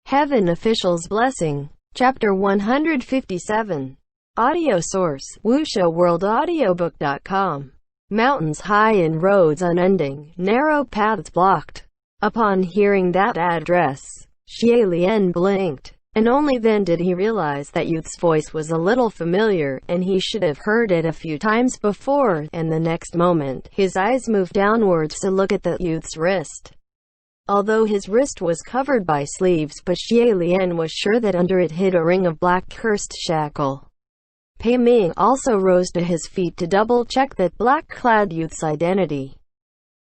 Heaven Official's Blessing. Chapter 157. Audio source: WuXiaWorldAudiobook.com. Mountains high and roads unending, narrow paths blocked. Upon hearing that address, Xie Lian blinked, and only then did he realize that youth's voice was a little familiar, and he should have heard it a few times before, and the next moment, his eyes moved downwards to look at the youth's wrist. Although his wrist was covered by sleeves, but Xie Lian was sure that under it hid a ring of black cursed shackle. Pei Ming also rose to his feet to double-check that black-clad youth's identity.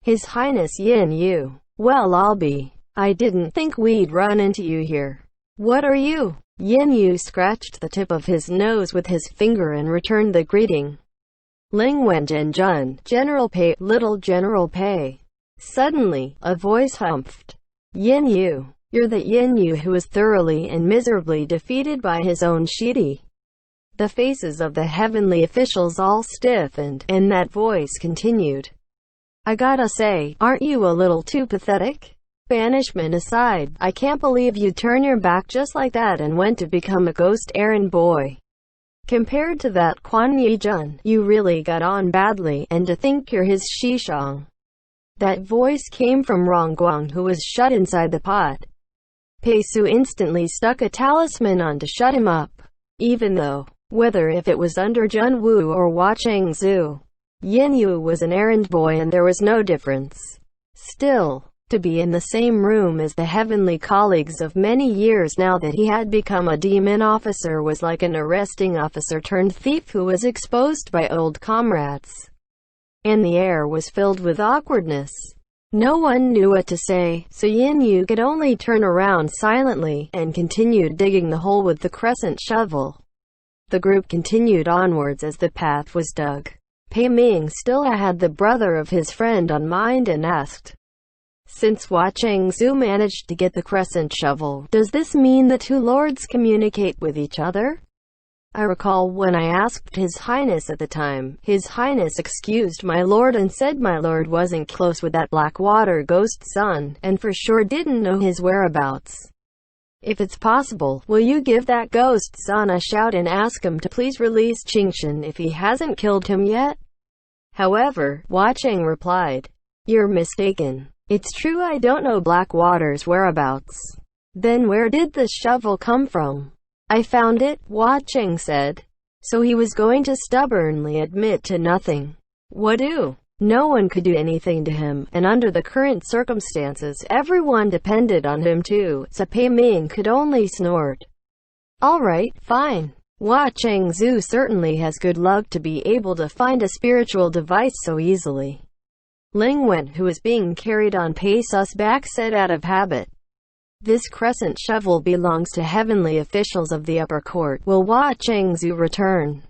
His Highness Yin Yu. Well, I'll be. I didn't think we'd run into you here. What are you? Yin Yu scratched the tip of his nose with his finger and returned the greeting. Ling Wenjun Jun, General Pei, Little General Pei. Suddenly, a voice humphed. Yin Yu. You're the Yin Yu who was thoroughly and miserably defeated by his own Shidi. The faces of the heavenly officials all stiffened, and that voice continued. I gotta say, aren't you a little too pathetic? Banishment aside, I can't believe you turn your back just like that and went to become a ghost errand boy. Compared to that Quan Yi Jun, you really got on badly, and to think you're his Shishang. That voice came from Rong Guang, who was shut inside the pot. Pei Su instantly stuck a talisman on to shut him up. Even though, whether if it was under Jun Wu or Hua Chengzu, Yin Yu was an errand boy and there was no difference. Still, to be in the same room as the heavenly colleagues of many years now that he had become a demon officer was like an arresting officer turned thief who was exposed by old comrades. And the air was filled with awkwardness. No one knew what to say, so Yin Yu could only turn around silently, and continued digging the hole with the crescent shovel. The group continued onwards as the path was dug. Pei Ming still had the brother of his friend on mind and asked, since Hua Chengzu managed to get the crescent shovel, does this mean the two lords communicate with each other? I recall when I asked His Highness at the time, His Highness excused my lord and said my lord wasn't close with that Blackwater ghost son, and for sure didn't know his whereabouts. If it's possible, will you give that ghost son a shout and ask him to please release Qingshan if he hasn't killed him yet? However, Hua Cheng replied, you're mistaken. It's true I don't know Blackwater's whereabouts. Then where did the shovel come from? I found it, Hua Cheng said. So he was going to stubbornly admit to nothing. What do? No one could do anything to him, and under the current circumstances everyone depended on him too, so Pei Ming could only snort. Alright, fine. Hua Chengzu certainly has good luck to be able to find a spiritual device so easily. Ling Wen, who was being carried on Pei Su's back, said out of habit. This crescent shovel belongs to heavenly officials of the upper court. Will Hua Chengzu return?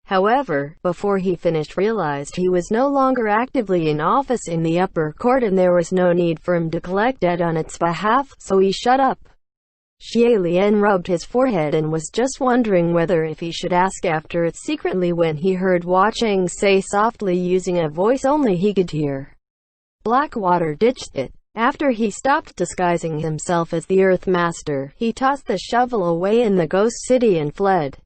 However, before he finished realized he was no longer actively in office in the upper court and there was no need for him to collect debt on its behalf, so he shut up. Xie Lian rubbed his forehead and was just wondering whether if he should ask after it secretly when he heard Hua Cheng say softly using a voice only he could hear. Blackwater ditched it. After he stopped disguising himself as the Earth Master, he tossed the shovel away in the ghost city and fled.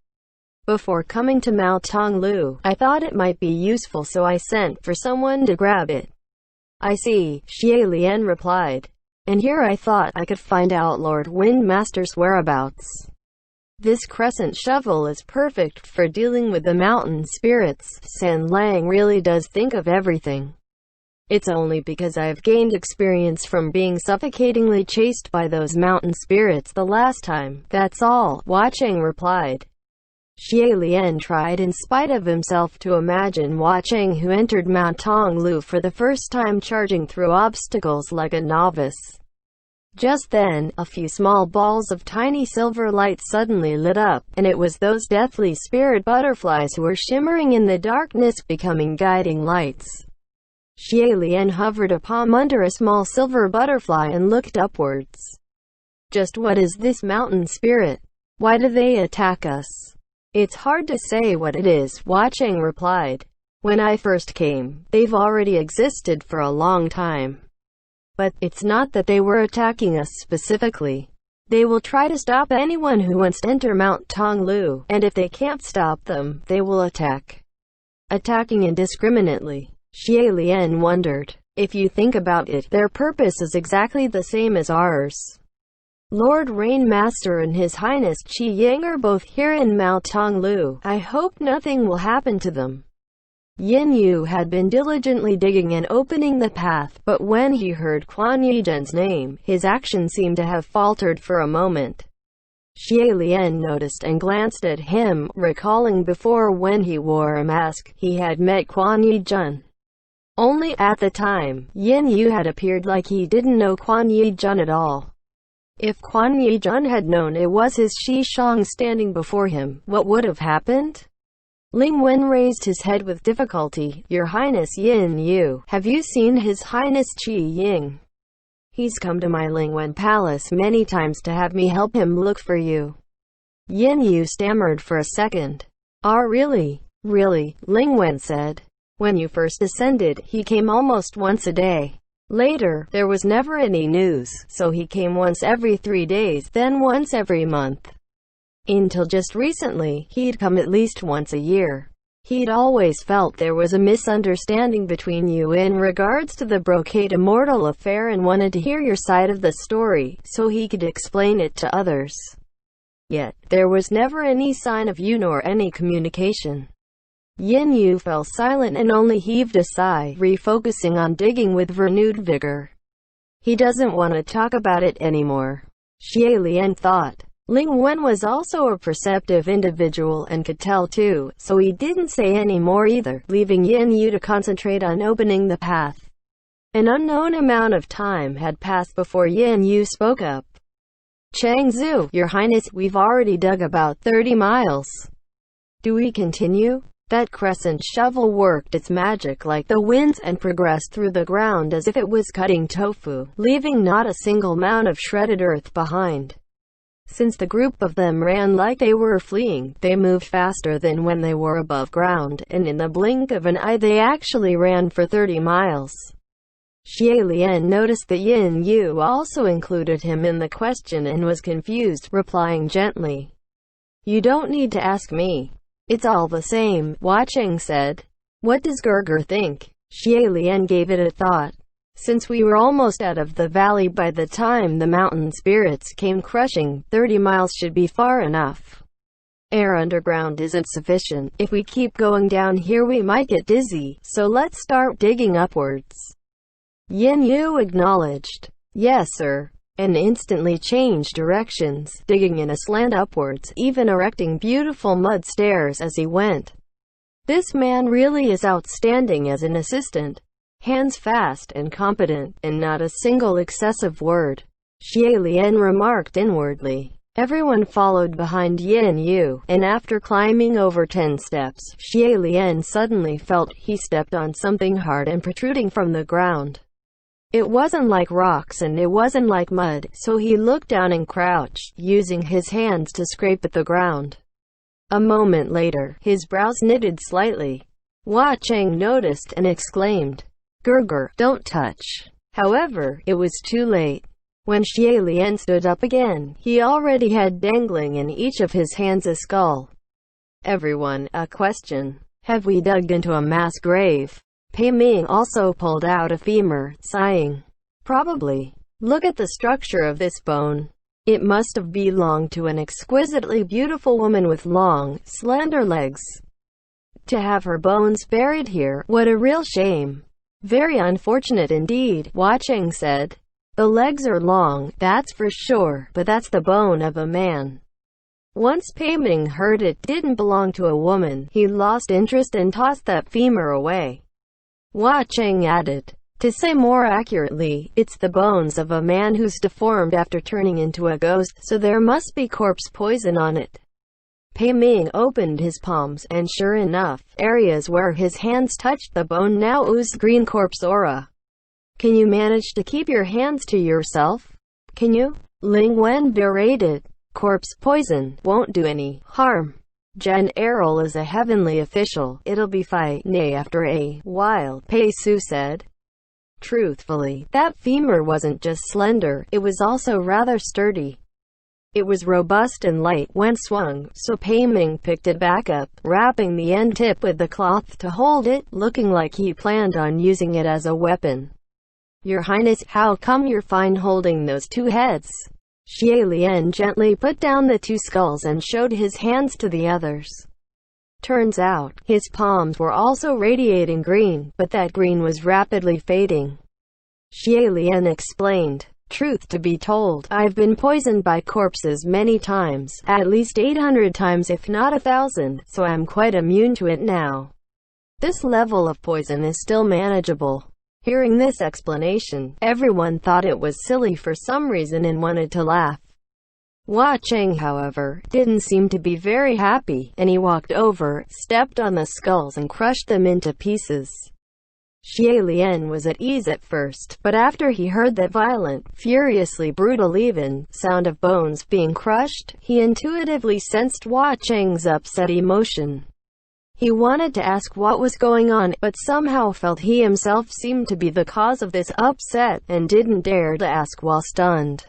Before coming to Mao Tonglu, I thought it might be useful so I sent for someone to grab it. I see, Xie Lian replied. And here I thought I could find out Lord Windmaster's whereabouts. This crescent shovel is perfect for dealing with the mountain spirits. San Lang really does think of everything. It's only because I've gained experience from being suffocatingly chased by those mountain spirits the last time, that's all, Hua Cheng replied. Xie Lian tried in spite of himself to imagine Hua Cheng who entered Mount Tonglu for the first time charging through obstacles like a novice. Just then, a few small balls of tiny silver light suddenly lit up, and it was those deathly spirit butterflies who were shimmering in the darkness becoming guiding lights. Xie Lian hovered a palm under a small silver butterfly and looked upwards. Just what is this mountain spirit? Why do they attack us? It's hard to say what it is, Hua Cheng replied. When I first came, they've already existed for a long time. But it's not that they were attacking us specifically. They will try to stop anyone who wants to enter Mount Tonglu, and if they can't stop them, they will attack. Attacking indiscriminately. Xie Lian wondered. If you think about it, their purpose is exactly the same as ours. Lord Rainmaster and His Highness Qi Ying are both here in Mount Tonglu. I hope nothing will happen to them. Yin Yu had been diligently digging and opening the path, but when he heard Quan Yizhen's name, his action seemed to have faltered for a moment. Xie Lian noticed and glanced at him, recalling before when he wore a mask, he had met Quan Yizhen. Only at the time, Yin Yu had appeared like he didn't know Quan Yizhen at all. If Quan Yizhen had known it was his Shishang standing before him, what would have happened? Ling Wen raised his head with difficulty. Your Highness Yin Yu, have you seen His Highness Qi Ying? He's come to my Ling Wen palace many times to have me help him look for you. Yin Yu stammered for a second. Ah, really? Really, Ling Wen said. When you first ascended, he came almost once a day. Later, there was never any news, so he came once every 3 days, then once every month. Until just recently, he'd come at least once a year. He'd always felt there was a misunderstanding between you in regards to the Brocade Immortal affair and wanted to hear your side of the story, so he could explain it to others. Yet, there was never any sign of you nor any communication. Yin Yu fell silent and only heaved a sigh, refocusing on digging with renewed vigor. He doesn't want to talk about it anymore. Xie Lian thought. Ling Wen was also a perceptive individual and could tell too, so he didn't say any more either, leaving Yin Yu to concentrate on opening the path. An unknown amount of time had passed before Yin Yu spoke up. Chang Zhu, Your Highness, we've already dug about 30 miles. Do we continue? That crescent shovel worked its magic like the winds and progressed through the ground as if it was cutting tofu, leaving not a single mound of shredded earth behind. Since the group of them ran like they were fleeing, they moved faster than when they were above ground, and in the blink of an eye they actually ran for 30 miles. Xie Lian noticed that Yin Yu also included him in the question and was confused, replying gently. You don't need to ask me. It's all the same, Hua Cheng said. What does Gerger think? Xie Lian gave it a thought. Since we were almost out of the valley by the time the mountain spirits came crushing, 30 miles should be far enough. Air underground isn't sufficient. If we keep going down here we might get dizzy, so let's start digging upwards. Yin Yu acknowledged. Yes, sir. And instantly changed directions, digging in a slant upwards, even erecting beautiful mud stairs as he went. This man really is outstanding as an assistant. Hands fast and competent, and not a single excessive word. Xie Lian remarked inwardly. Everyone followed behind Yin Yu, and after climbing over 10 steps, Xie Lian suddenly felt he stepped on something hard and protruding from the ground. It wasn't like rocks and it wasn't like mud, so he looked down and crouched, using his hands to scrape at the ground. A moment later, his brows knitted slightly. Hua Cheng noticed and exclaimed, Gerger, don't touch. However, it was too late. When Xie Lian stood up again, he already had dangling in each of his hands a skull. Everyone, a question. Have we dug into a mass grave? Pei Ming also pulled out a femur, sighing. Probably. Look at the structure of this bone. It must have belonged to an exquisitely beautiful woman with long, slender legs. To have her bones buried here, what a real shame. Very unfortunate indeed, Hua Cheng said. The legs are long, that's for sure, but that's the bone of a man. Once Pei Ming heard it didn't belong to a woman, he lost interest and tossed that femur away. Hua Cheng added, to say more accurately, it's the bones of a man who's deformed after turning into a ghost, so there must be corpse poison on it. Pei Ming opened his palms, and sure enough, areas where his hands touched the bone now oozed green corpse aura. Can you manage to keep your hands to yourself? Can you? Ling Wen berated. Corpse poison won't do any harm. Jen Errol is a heavenly official. It'll be fine after a while, Pei Su said. Truthfully, that femur wasn't just slender, it was also rather sturdy. It was robust and light when swung, so Pei Ming picked it back up, wrapping the end tip with the cloth to hold it, looking like he planned on using it as a weapon. Your Highness, how come you're fine holding those two heads? Xie Lian gently put down the two skulls and showed his hands to the others. Turns out, his palms were also radiating green, but that green was rapidly fading. Xie Lian explained. Truth to be told, I've been poisoned by corpses many times, at least 800 times if not 1,000, so I'm quite immune to it now. This level of poison is still manageable. Hearing this explanation, everyone thought it was silly for some reason and wanted to laugh. Hua Cheng, however, didn't seem to be very happy, and he walked over, stepped on the skulls and crushed them into pieces. Xie Lian was at ease at first, but after he heard that violent, furiously brutal even sound of bones being crushed, he intuitively sensed Hua Cheng's upset emotion. He wanted to ask what was going on, but somehow felt he himself seemed to be the cause of this upset, and didn't dare to ask while stunned.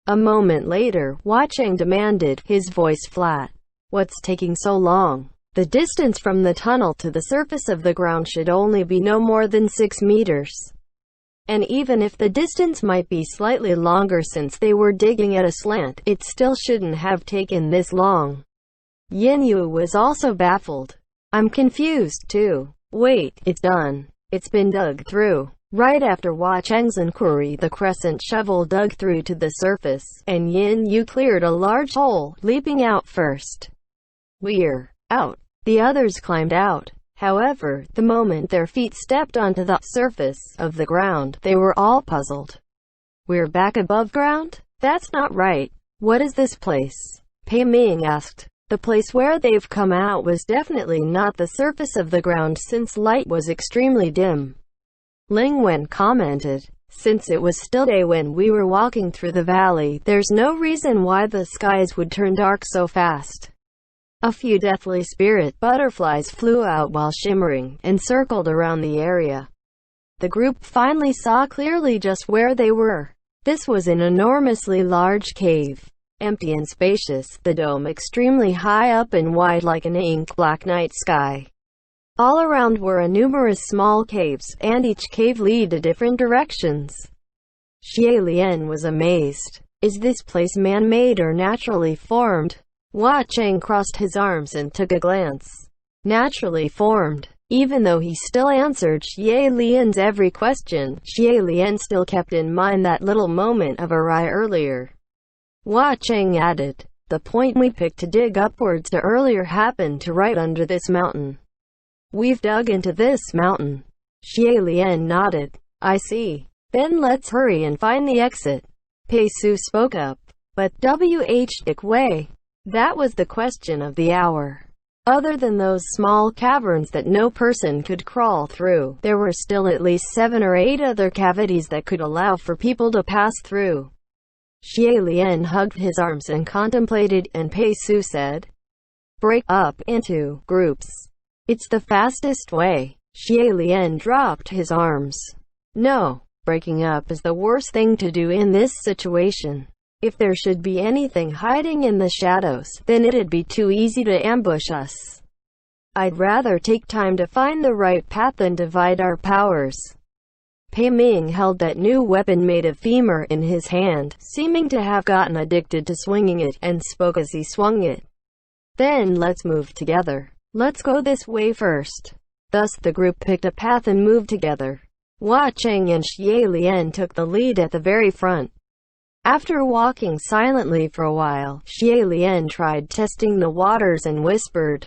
A moment later, Hua Cheng demanded, his voice flat. What's taking so long? The distance from the tunnel to the surface of the ground should only be no more than 6 meters. And even if the distance might be slightly longer since they were digging at a slant, it still shouldn't have taken this long. Yin Yu was also baffled. I'm confused too. Wait, it's done. It's been dug through. Right after Hua Cheng's inquiry, the crescent shovel dug through to the surface, and Yin Yu cleared a large hole, leaping out first. We're out. The others climbed out. However, the moment their feet stepped onto the surface of the ground, they were all puzzled. We're back above ground? That's not right. What is this place? Pei Ming asked. The place where they've come out was definitely not the surface of the ground since light was extremely dim. Ling Wen commented. Since it was still day when we were walking through the valley, there's no reason why the skies would turn dark so fast. A few deathly spirit butterflies flew out while shimmering, and circled around the area. The group finally saw clearly just where they were. This was an enormously large cave. Empty and spacious, the dome extremely high up and wide like an ink-black night sky. All around were numerous small caves, and each cave led to different directions. Xie Lian was amazed. Is this place man-made or naturally formed? Hua Cheng crossed his arms and took a glance. Naturally formed. Even though he still answered Xie Lian's every question, Xie Lian still kept in mind that little moment of awry earlier. Hua Cheng added, the point we picked to dig upwards to earlier happened to right under this mountain. We've dug into this mountain. Xie Lian nodded. I see. Then let's hurry and find the exit. Pei Su spoke up. But which way? That was the question of the hour. Other than those small caverns that no person could crawl through, there were still at least 7 or 8 other cavities that could allow for people to pass through. Xie Lian hugged his arms and contemplated, and Pei Su said, break up into groups. It's the fastest way. Xie Lian dropped his arms. No, breaking up is the worst thing to do in this situation. If there should be anything hiding in the shadows, then it'd be too easy to ambush us. I'd rather take time to find the right path than divide our powers. Pei Ming held that new weapon made of femur in his hand, seeming to have gotten addicted to swinging it, and spoke as he swung it. Then let's move together. Let's go this way first. Thus the group picked a path and moved together. Hua Cheng and Xie Lian took the lead at the very front. After walking silently for a while, Xie Lian tried testing the waters and whispered,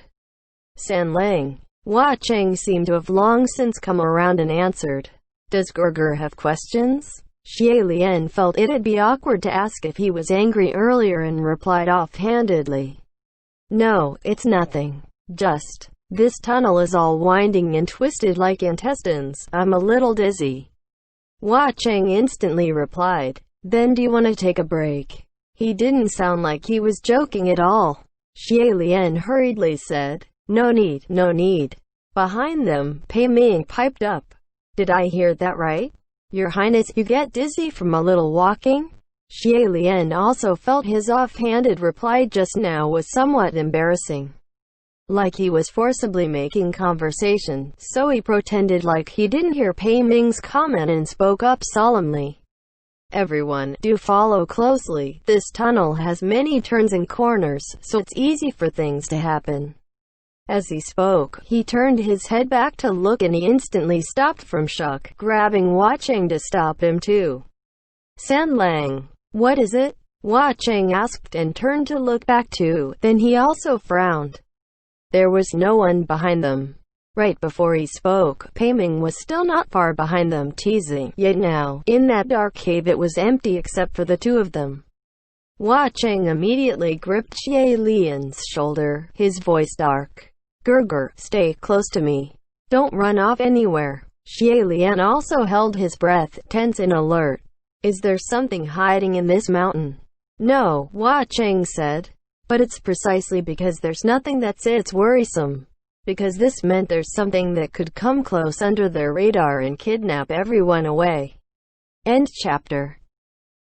San Lang. Hua Cheng seemed to have long since come around and answered, does Gerger have questions? Xie Lian felt it'd be awkward to ask if he was angry earlier and replied offhandedly, no, it's nothing. Just, this tunnel is all winding and twisted like intestines. I'm a little dizzy. Hua Cheng instantly replied, then do you want to take a break? He didn't sound like he was joking at all. Xie Lian hurriedly said, no need, no need. Behind them, Pei Ming piped up. Did I hear that right? Your Highness, you get dizzy from a little walking? Xie Lian also felt his offhanded reply just now was somewhat embarrassing. Like he was forcibly making conversation, so he pretended like he didn't hear Pei Ming's comment and spoke up solemnly. Everyone, do follow closely. This tunnel has many turns and corners, so it's easy for things to happen. As he spoke, he turned his head back to look and he instantly stopped from shock, grabbing Hua Cheng to stop him too. San Lang, what is it? Hua Cheng asked and turned to look back too, then he also frowned. There was no one behind them. Right before he spoke, Pei Ming was still not far behind them teasing, yet now, in that dark cave it was empty except for the two of them. Hua Cheng immediately gripped Xie Lian's shoulder, his voice dark. Gerger, stay close to me. Don't run off anywhere. Xie Lian also held his breath, tense and alert. Is there something hiding in this mountain? No, Hua Cheng said. But it's precisely because there's nothing that's it's worrisome. Because this meant there's something that could come close under their radar and kidnap everyone away. End chapter.